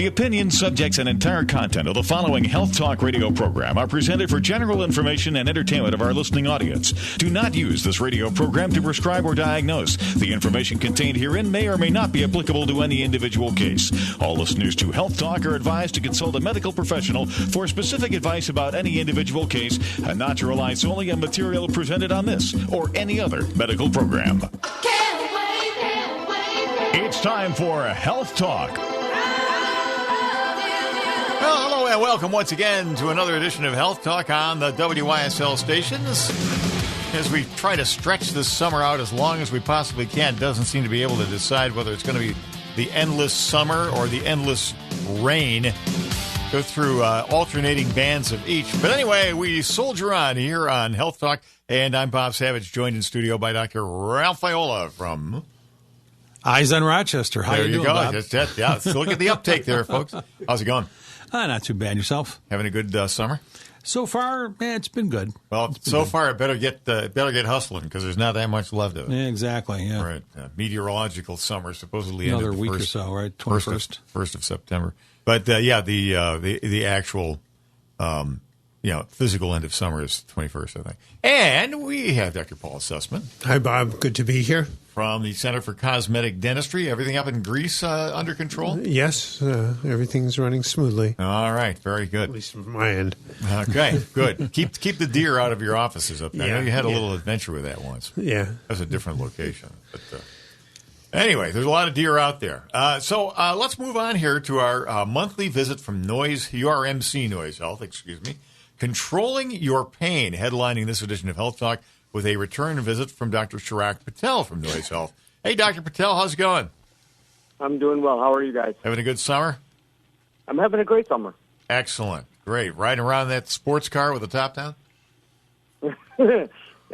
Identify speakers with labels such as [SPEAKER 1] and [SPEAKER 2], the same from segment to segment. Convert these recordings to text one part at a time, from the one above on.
[SPEAKER 1] The opinions, subjects, and entire content of the following Health Talk radio program are presented for general information and entertainment of our listening audience. Do not use this radio program to prescribe or diagnose. The information contained herein may or may not be applicable to any individual case. All listeners to Health Talk are advised to consult a medical professional for specific advice about any individual case and not to rely solely on material presented on this or any other medical program.
[SPEAKER 2] Can't wait.
[SPEAKER 1] It's time for Health Talk.
[SPEAKER 3] Well, hello and welcome once again to another edition of Health Talk on the WYSL stations. As we try to stretch this summer out as long as we possibly can, doesn't seem to be able to decide whether it's going to be the endless summer or the endless rain. Go through alternating bands of each. But anyway, we soldier on here on Health Talk, and I'm Bob Savage, joined in studio by Dr. Ralph Viola from
[SPEAKER 4] Eyes on Rochester. How
[SPEAKER 3] there
[SPEAKER 4] you doing,
[SPEAKER 3] go.
[SPEAKER 4] Bob?
[SPEAKER 3] Yeah, look at the uptake there, folks. How's it going?
[SPEAKER 4] Not too bad. Yourself?
[SPEAKER 3] Having a good summer?
[SPEAKER 4] So far, it's been good.
[SPEAKER 3] Well, so far, I better get hustling because there's not that much left of it.
[SPEAKER 4] Yeah, exactly. Yeah.
[SPEAKER 3] Right. Meteorological summer supposedly
[SPEAKER 4] Another
[SPEAKER 3] ended
[SPEAKER 4] week or so, right? 21st.
[SPEAKER 3] First of September. But the actual physical end of summer is 21st, I think. And we have Dr. Paul Sussman.
[SPEAKER 5] Hi, Bob. Good to be here.
[SPEAKER 3] From the Center for Cosmetic Dentistry. Everything up in Greece under control?
[SPEAKER 5] Yes, everything's running smoothly.
[SPEAKER 3] All right, very good.
[SPEAKER 5] At least from my end.
[SPEAKER 3] Okay, good. Keep the deer out of your offices up there.
[SPEAKER 5] Yeah,
[SPEAKER 3] I know you had a little adventure with that once.
[SPEAKER 5] Yeah.
[SPEAKER 3] That's a different location. But anyway, there's a lot of deer out there. So let's move on here to our monthly visit from URMC Noise Health, Controlling Your Pain, headlining this edition of Health Talk with a return visit from Dr. Chirag Patel from Noise Health. Hey, Dr. Patel, how's it going?
[SPEAKER 6] I'm doing well. How are you guys?
[SPEAKER 3] Having a good summer?
[SPEAKER 6] I'm having a great summer.
[SPEAKER 3] Excellent. Great. Riding around that sports car with the top down?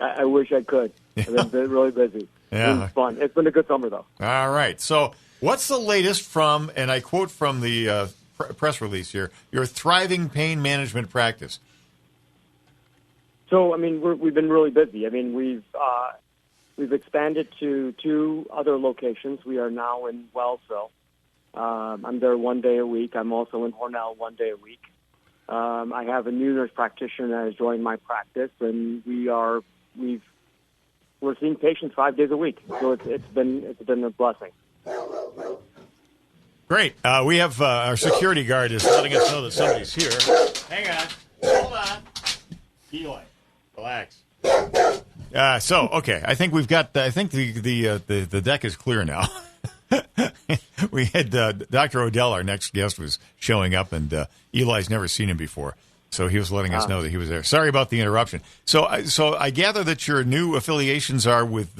[SPEAKER 6] I wish I could. I've been really busy.
[SPEAKER 3] Yeah.
[SPEAKER 6] It's fun. It's been a good summer, though.
[SPEAKER 3] All right. So what's the latest from, and I quote from the press release here, your thriving pain management practice?
[SPEAKER 6] So, I mean, we've been really busy. I mean, we've expanded to 2 other locations. We are now in Wellsville. I'm there 1 day a week. I'm also in Hornell 1 day a week. I have a new nurse practitioner that has joined my practice, and we're seeing patients 5 days a week. So it's been a blessing.
[SPEAKER 3] Great. We have our security guard is letting us know that somebody's here. Hang on. Hold on. Eli, relax. Okay. I think we've got. I think the deck is clear now. We had Dr. Odell, our next guest, was showing up, and Eli's never seen him before, so he was letting us know that he was there. Sorry about the interruption. So I gather that your new affiliations are with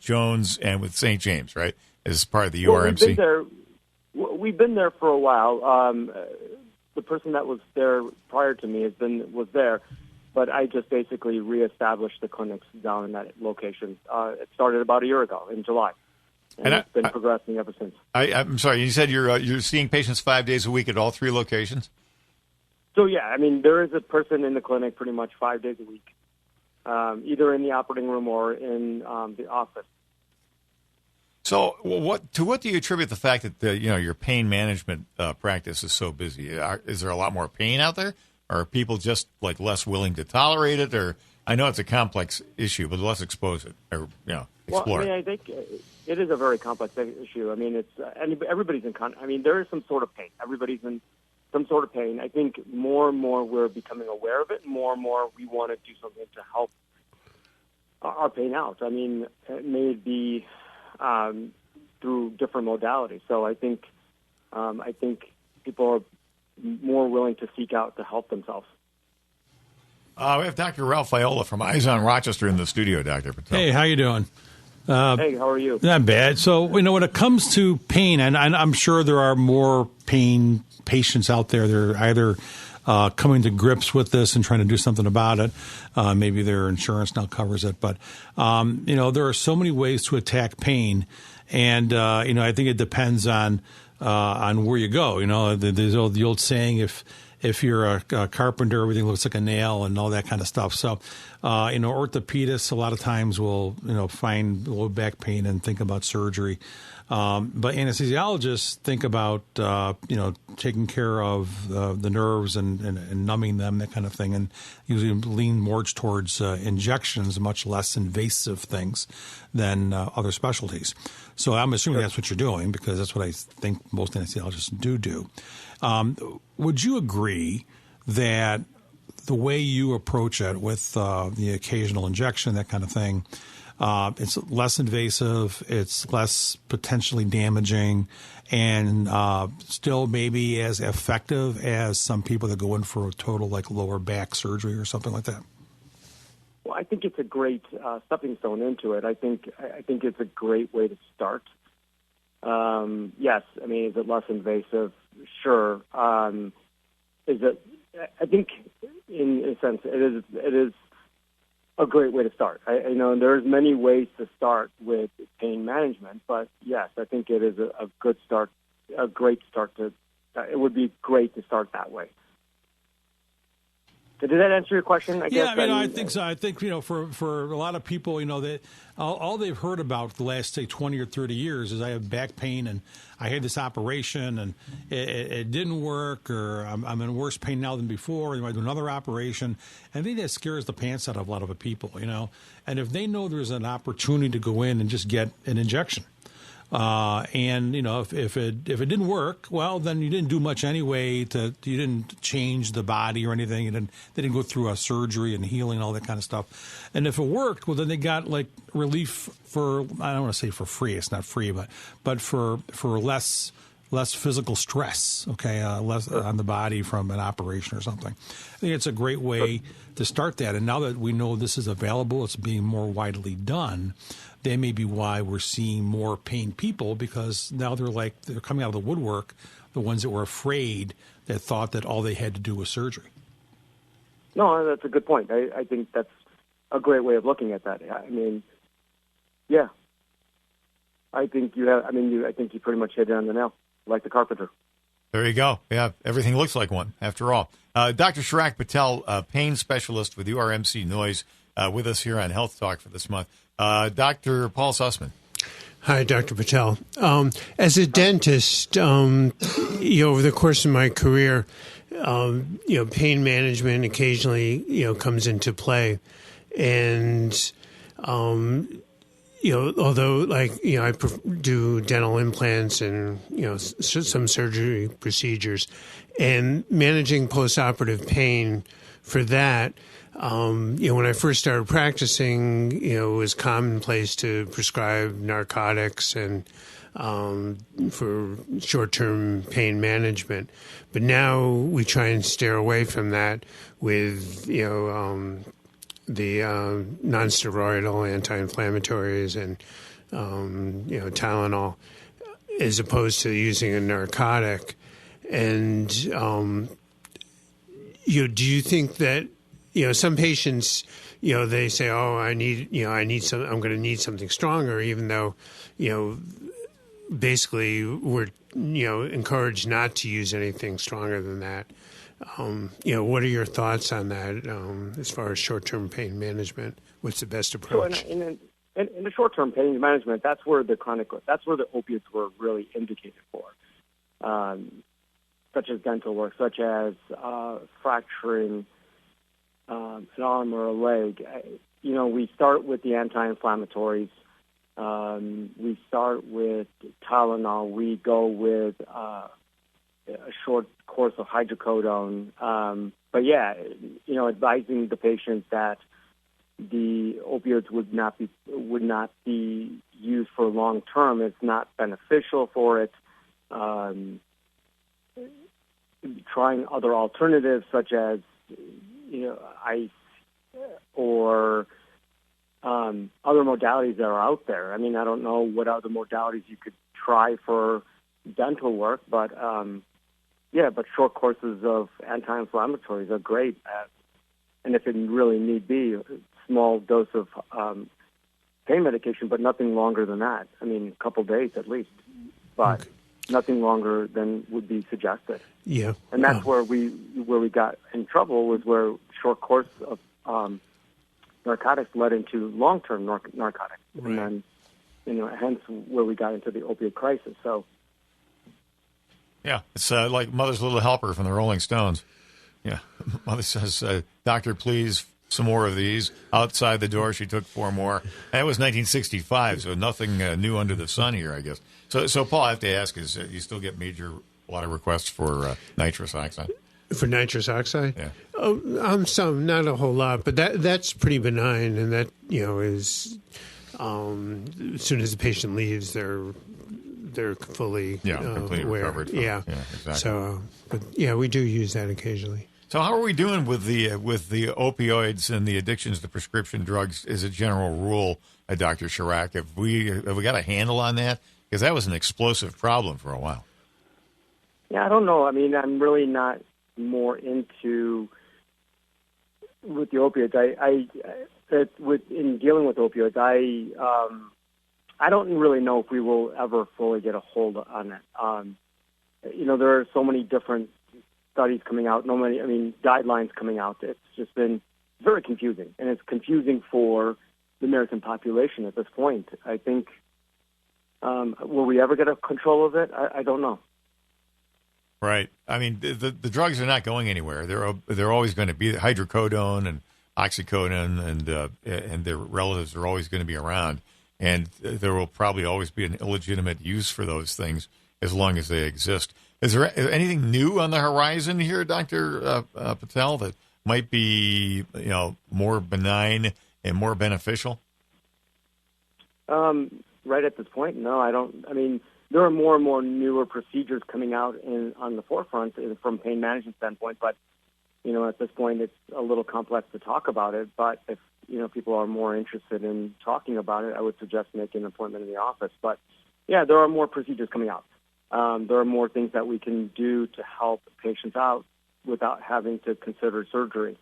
[SPEAKER 3] Jones and with St. James, right? As part of the URMC.
[SPEAKER 6] We've been there for a while. The person that was there prior to me was there, but I just basically reestablished the clinics down in that location. It started about a year ago in July, and it's been progressing ever since.
[SPEAKER 3] I'm sorry, you said you're seeing patients 5 days a week at all 3 locations?
[SPEAKER 6] So yeah, I mean there is a person in the clinic pretty much 5 days a week, either in the operating room or in the office.
[SPEAKER 3] So, what do you attribute the fact that your pain management practice is so busy? Is there a lot more pain out there, or are people just like less willing to tolerate it? Or I know it's a complex issue, but let's expose it or explore.
[SPEAKER 6] Well, I think it is a very complex issue. I mean, it's everybody's in. I mean, there is some sort of pain. Everybody's in some sort of pain. I think more and more we're becoming aware of it. More and more we want to do something to help our pain out. I mean, it may be through different modalities. So I think people are more willing to seek out to help themselves.
[SPEAKER 3] We have Dr. Ralph Viola from Eyes on Rochester in the studio, Dr. Patel.
[SPEAKER 4] Hey, how you doing?
[SPEAKER 6] Hey, how are you?
[SPEAKER 4] Not bad. So, when it comes to pain, and I'm sure there are more pain patients out there. They're either coming to grips with this and trying to do something about it. Maybe their insurance now covers it. But, there are so many ways to attack pain. And, I think it depends on where you go. There's the old saying, if you're a carpenter, everything looks like a nail and all that kind of stuff. So, orthopedists a lot of times will, find low back pain and think about surgery. But anesthesiologists think about, taking care of the nerves and numbing them, that kind of thing, and usually lean more towards injections, much less invasive things than other specialties. So I'm assuming that's what you're doing, because that's what I think most anesthesiologists do. Would you agree that the way you approach it with the occasional injection, that kind of thing, it's less invasive, it's less potentially damaging, and still maybe as effective as some people that go in for a total like lower back surgery or something like that?
[SPEAKER 6] Well, I think it's a great stepping stone into it. I think it's a great way to start. Yes, I mean, is it less invasive? Sure. Is it? I think, in a sense, it is a great way to start. There's many ways to start with pain management, but yes, I think it is a good start, a great start to. It would be great to start that way. Did that answer your question? I guess.
[SPEAKER 4] I think so. I think, for a lot of people, that all they've heard about the last, say, 20 or 30 years is I have back pain and I had this operation and it didn't work, or I'm in worse pain now than before, and I do another operation. And I think that scares the pants out of a lot of people, And if they know there's an opportunity to go in and just get an injection, if it didn't work, well, then you didn't do much anyway. You didn't change the body or anything. They didn't go through a surgery and healing, all that kind of stuff. And if it worked, well, then they got like relief for, I don't want to say for free. It's not free, but for less physical stress. Okay, less on the body from an operation or something. I think it's a great way to start that. And now that we know this is available, it's being more widely done. That may be why we're seeing more pain people, because now they're coming out of the woodwork, the ones that were afraid, that thought that all they had to do was surgery.
[SPEAKER 6] No, that's a good point. I think that's a great way of looking at that. I mean, yeah. I think I think you pretty much hit it on the nail, like the carpenter.
[SPEAKER 3] There you go. Yeah, everything looks like one, after all. Dr. Chirag Patel, pain specialist with URMC Noise, with us here on Health Talk for this month. Dr. Paul Sussman.
[SPEAKER 5] Hi, Dr. Patel. As a dentist, over the course of my career, pain management occasionally, comes into play. And, although I do dental implants and, some surgery procedures, and managing postoperative pain for that, when I first started practicing, it was commonplace to prescribe narcotics and for short-term pain management. But now we try and steer away from that with, the nonsteroidal anti-inflammatories and, Tylenol, as opposed to using a narcotic. And, do you think that, some patients, they say, "Oh, I'm going to need something stronger," even though, basically we're, encouraged not to use anything stronger than that. What are your thoughts on that as far as short-term pain management? What's the best approach?
[SPEAKER 6] So in the short-term pain management, that's where the opiates were really indicated for, such as dental work, such as fracturing an arm or a leg. We start with the anti-inflammatories. We start with Tylenol. We go with a short course of hydrocodone. But yeah, advising the patient that the opioids would not be used for long term. It's not beneficial for it. Trying other alternatives such as ice or other modalities that are out there. I mean, I don't know what other modalities you could try for dental work, but but short courses of anti-inflammatories are great. And if it really need be, a small dose of pain medication, but nothing longer than that. I mean, a couple days at least, but nothing longer than would be suggested.
[SPEAKER 5] Yeah,
[SPEAKER 6] and that's where we got in trouble, was where short course of narcotics led into long-term narcotics,
[SPEAKER 5] right.
[SPEAKER 6] And then hence where we got into the opioid crisis. So,
[SPEAKER 3] Yeah, it's like Mother's Little Helper from the Rolling Stones. Yeah, Mother says, "Doctor, please, some more of these." Outside the door, she took 4 more. And it was 1965, so nothing new under the sun here, I guess. So Paul, I have to ask: is you still get a lot of requests for nitrous oxide?
[SPEAKER 5] For nitrous oxide?
[SPEAKER 3] Yeah.
[SPEAKER 5] Oh, some, not a whole lot, but that's pretty benign, and that is as soon as the patient leaves, they're fully
[SPEAKER 3] completely
[SPEAKER 5] aware.
[SPEAKER 3] recovered.
[SPEAKER 5] Yeah,
[SPEAKER 3] exactly.
[SPEAKER 5] So, but yeah, we do use that occasionally.
[SPEAKER 3] So how are we doing with the opioids and the addictions to prescription drugs as a general rule, Dr. Chirag? Have we got a handle on that? Because that was an explosive problem for a while.
[SPEAKER 6] yeah, I don't know. I mean, I'm really not more into with the opioids. In dealing with opioids, I don't really know if we will ever fully get a hold on it. There are so many different studies coming out, guidelines coming out. It's just been very confusing, and it's confusing for the American population at this point. I think, will we ever get a control of it? I don't know.
[SPEAKER 3] Right. I mean, the drugs are not going anywhere. They're always going to be hydrocodone and oxycodone, and their relatives are always going to be around. And there will probably always be an illegitimate use for those things as long as they exist. Is there anything new on the horizon here, Dr. Patel, that might be more benign and more beneficial?
[SPEAKER 6] Right at this point, no, I don't. I mean, there are more and more newer procedures coming out on the forefront from pain management standpoint, but at this point it's a little complex to talk about it. But if people are more interested in talking about it, I would suggest making an appointment in the office. But yeah, there are more procedures coming out. There are more things that we can do to help patients out without having to consider surgery.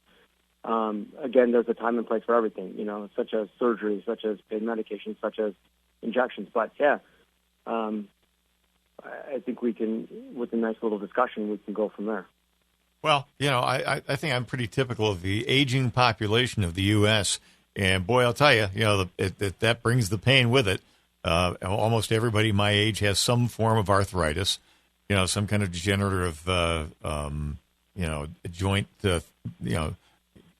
[SPEAKER 6] Again, there's a time and place for everything, such as surgery, such as pain medication, such as injections. But yeah, I think we can, with a nice little discussion, we can go from there.
[SPEAKER 3] Well, I think I'm pretty typical of the aging population of the U.S. And boy, I'll tell you, that brings the pain with it. Almost everybody my age has some form of arthritis, some kind of degenerative, joint,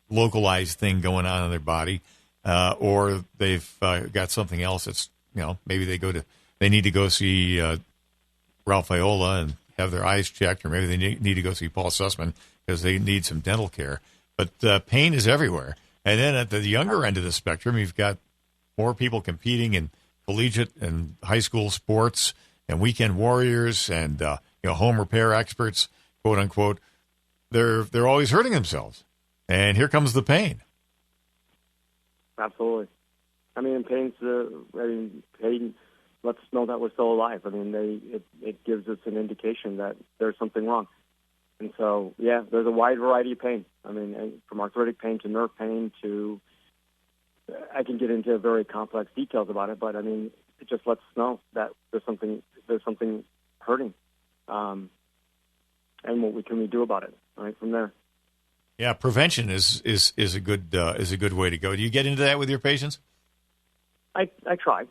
[SPEAKER 3] localized thing going on in their body, or they've got something else that's, maybe they need to go see Ralph Viola and have their eyes checked, or maybe they need to go see Paul Sussman because they need some dental care. But pain is everywhere. And then at the younger end of the spectrum, you've got more people competing in collegiate and high school sports and weekend warriors and home repair experts, quote unquote. They're always hurting themselves, and here comes the pain.
[SPEAKER 6] Absolutely. I mean, pain lets us know that we're still alive. I mean, it gives us an indication that there's something wrong. And so, yeah, there's a wide variety of pain. I mean, from arthritic pain to nerve pain to, I can get into very complex details about it, but I mean, it just lets us know that there's something hurting, and what can we do about it? Right from there.
[SPEAKER 3] Yeah, prevention is a good way to go. Do you get into that with your patients?
[SPEAKER 6] I try,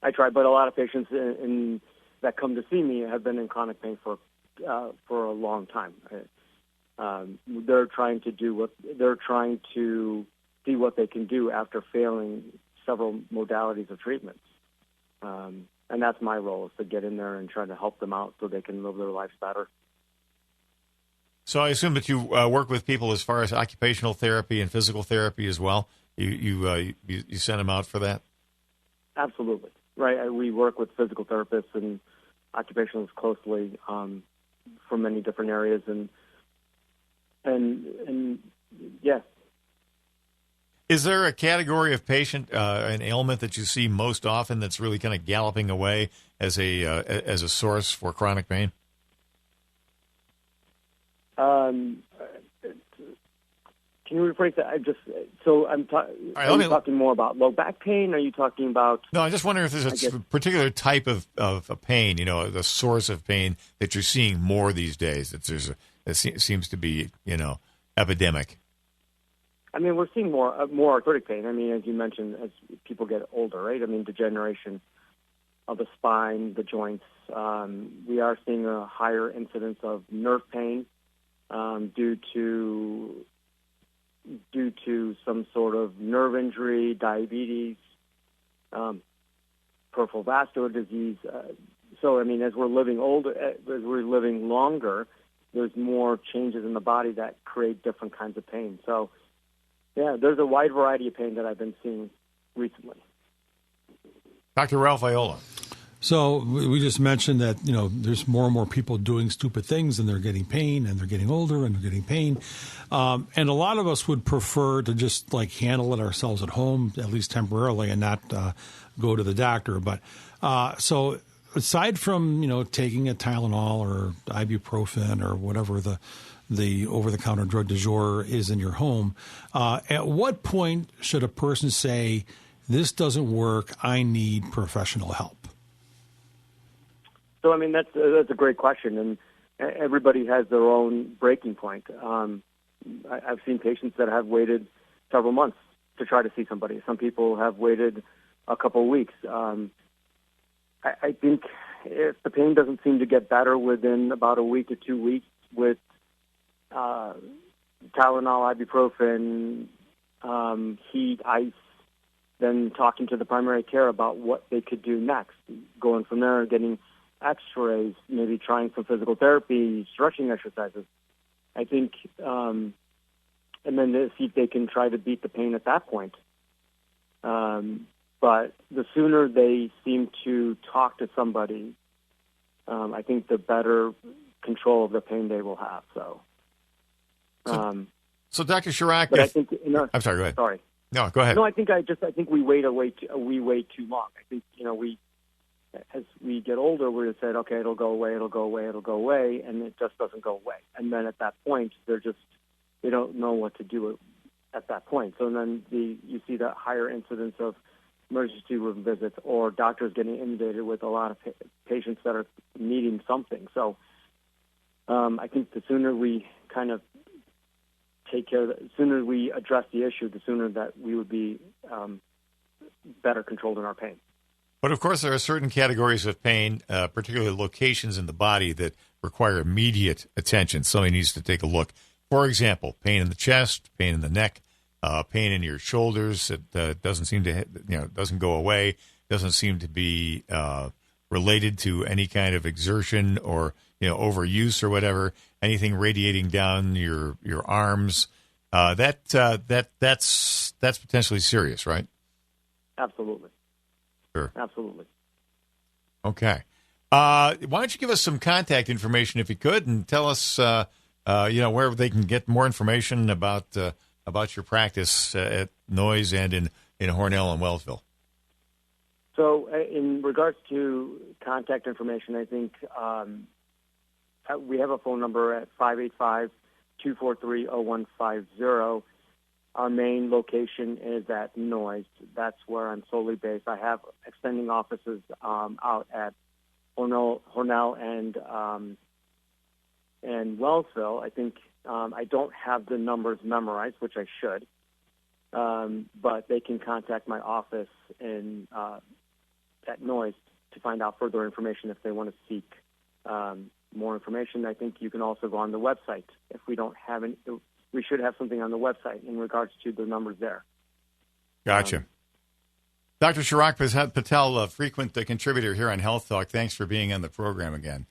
[SPEAKER 6] but a lot of patients that come to see me have been in chronic pain for a long time. They're trying to see what they can do after failing several modalities of treatments. And that's my role, is to get in there and try to help them out so they can live their lives better.
[SPEAKER 3] So I assume that you work with people as far as occupational therapy and physical therapy as well. You send them out for that?
[SPEAKER 6] Absolutely. Right. We work with physical therapists and occupationalists closely from many different areas, and yeah.
[SPEAKER 3] Is there a category of patient, an ailment that you see most often that's really kind of galloping away as a source for chronic pain?
[SPEAKER 6] Can you rephrase that? Are you talking more about low back pain? Are you talking about?
[SPEAKER 3] No, I'm just wondering if there's a particular type of a pain, the source of pain that you're seeing more these days. That seems to be, epidemic.
[SPEAKER 6] I mean, we're seeing more arthritic pain. I mean, as you mentioned, as people get older, right? I mean, degeneration of the spine, the joints. We are seeing a higher incidence of nerve pain due to some sort of nerve injury, diabetes, peripheral vascular disease. So, I mean, as we're living longer, there's more changes in the body that create different kinds of pain. So, yeah, there's a wide variety of pain that I've been seeing recently.
[SPEAKER 3] Dr. Ralph Viola.
[SPEAKER 4] So we just mentioned that, there's more and more people doing stupid things and they're getting pain and they're getting older and they're getting pain. And a lot of us would prefer to just handle it ourselves at home, at least temporarily, and not go to the doctor. But so aside from, taking a Tylenol or ibuprofen or whatever the over-the-counter drug du jour is in your home, at what point should a person say, this doesn't work, I need professional help?
[SPEAKER 6] So, I mean, that's a great question, and everybody has their own breaking point. I've seen patients that have waited several months to try to see somebody. Some people have waited a couple of weeks. I think if the pain doesn't seem to get better within about a week to 2 weeks with Tylenol, ibuprofen, heat, ice, then talking to the primary care about what they could do next, going from there, getting x-rays, maybe trying some physical therapy, stretching exercises. I think, and then to see if they can try to beat the pain at that point. But the sooner they seem to talk to somebody, I think the better control of the pain they will have. So
[SPEAKER 3] Dr. Chirag,
[SPEAKER 6] but I think,
[SPEAKER 3] I'm sorry, go ahead.
[SPEAKER 6] Sorry.
[SPEAKER 3] No, go ahead.
[SPEAKER 6] No, I think we wait too long. I think, as we get older, we're said, okay, it'll go away, and it just doesn't go away. And then at that point, they don't know what to do at that point. So then you see that higher incidence of emergency room visits or doctors getting inundated with a lot of patients that are needing something. So I think the sooner we kind of take care of the sooner we address the issue, the sooner that we would be better controlled in our pain.
[SPEAKER 3] But, of course, there are certain categories of pain, particularly locations in the body that require immediate attention. Somebody needs to take a look. For example, pain in the chest, pain in the neck, pain in your shoulders that doesn't seem to, doesn't go away, doesn't seem to be related to any kind of exertion or, overuse or whatever, anything radiating down your arms. That's potentially serious, right?
[SPEAKER 6] Absolutely.
[SPEAKER 3] Sure.
[SPEAKER 6] Absolutely.
[SPEAKER 3] Okay. Why don't you give us some contact information, if you could, and tell us, where they can get more information about your practice at Noyes and in Hornell and Wellsville.
[SPEAKER 6] So, in regards to contact information, I think we have a phone number at 585-243-0150. Our main location is at Noyes. That's where I'm solely based. I have extending offices out at Hornell and Wellsville. I think I don't have the numbers memorized, which I should, but they can contact my office at Noyes to find out further information if they want to seek more information. I think you can also go on the website. If we don't have any, we should have something on the website in regards to the numbers there.
[SPEAKER 3] Gotcha. Dr. Chirag Patel, a frequent contributor here on Health Talk, thanks for being on the program again.